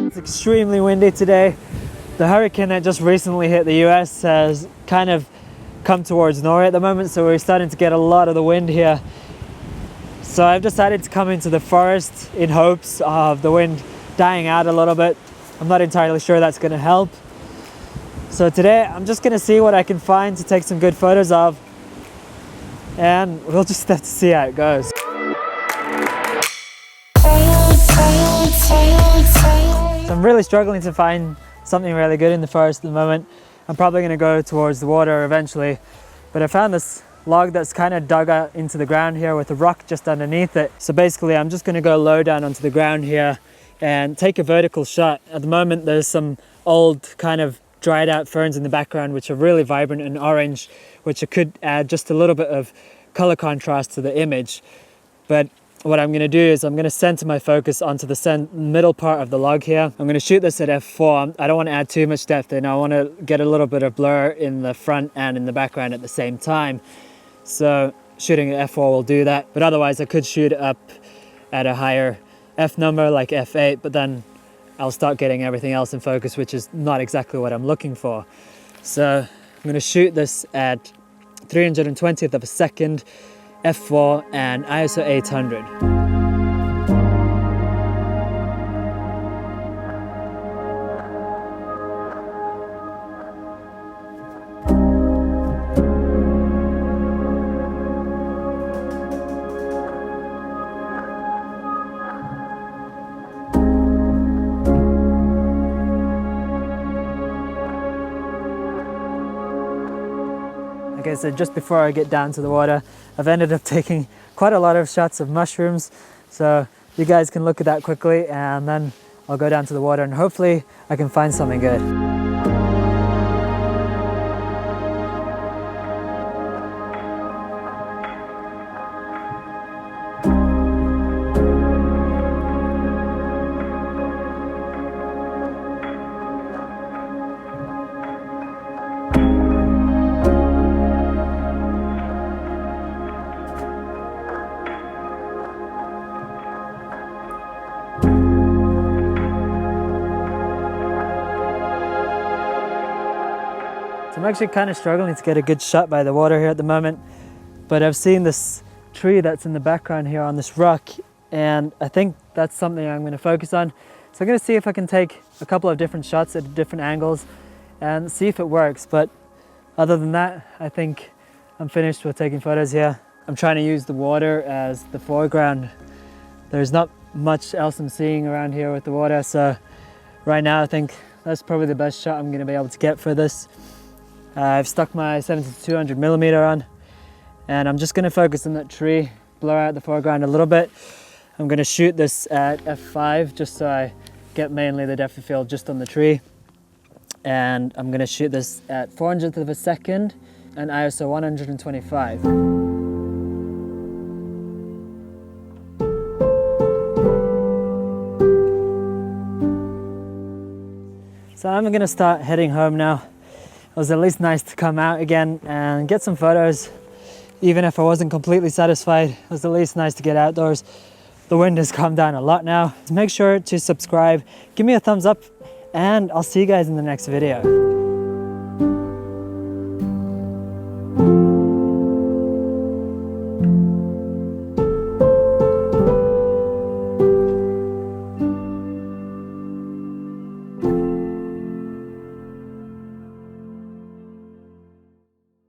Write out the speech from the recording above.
It's extremely windy today. The hurricane that just recently hit the US has kind of come towards Norway at the moment, so we're starting to get a lot of the wind here. So I've decided to come into the forest in hopes of the wind dying out a little bit. I'm not entirely sure that's going to help. So today I'm just going to see what I can find to take some good photos of, and we'll just have to see how it goes. So I'm really struggling to find something really good in the forest at the moment. I'm probably going to go towards the water eventually, but I found this log that's kind of dug out into the ground here with a rock just underneath it. So basically I'm just going to go low down onto the ground here and take a vertical shot. At the moment there's some old kind of dried out ferns in the background which are really vibrant and orange, which could add just a little bit of color contrast to the image. But what I'm going to do is I'm going to center my focus onto the middle part of the log here. I'm going to shoot this at f4. I don't want to add too much depth in. I want to get a little bit of blur in the front and in the background at the same time. So shooting at f4 will do that. But otherwise I could shoot up at a higher f number like f8, but then I'll start getting everything else in focus, which is not exactly what I'm looking for. So I'm going to shoot this at 320th of a second, f4 and ISO 800. Okay, so just before I get down to the water, I've ended up taking quite a lot of shots of mushrooms. So you guys can look at that quickly and then I'll go down to the water and hopefully I can find something good. I'm actually kind of struggling to get a good shot by the water here at the moment, but I've seen this tree that's in the background here on this rock, and I think that's something I'm going to focus on. So I'm going to see if I can take a couple of different shots at different angles and see if it works. But other than that, I think I'm finished with taking photos here. I'm trying to use the water as the foreground. There's not much else I'm seeing around here with the water, so right now I think that's probably the best shot I'm going to be able to get for this. I've stuck my 70-200mm on, and I'm just going to focus on that tree, blur out the foreground a little bit. I'm going to shoot this at f5 just so I get mainly the depth of field just on the tree, and I'm going to shoot this at 400th of a second and ISO 125. So I'm going to start heading home now. It was at least nice to come out again and get some photos. Even if I wasn't completely satisfied, it was at least nice to get outdoors. The wind has calmed down a lot now. So make sure to subscribe, give me a thumbs up, and I'll see you guys in the next video.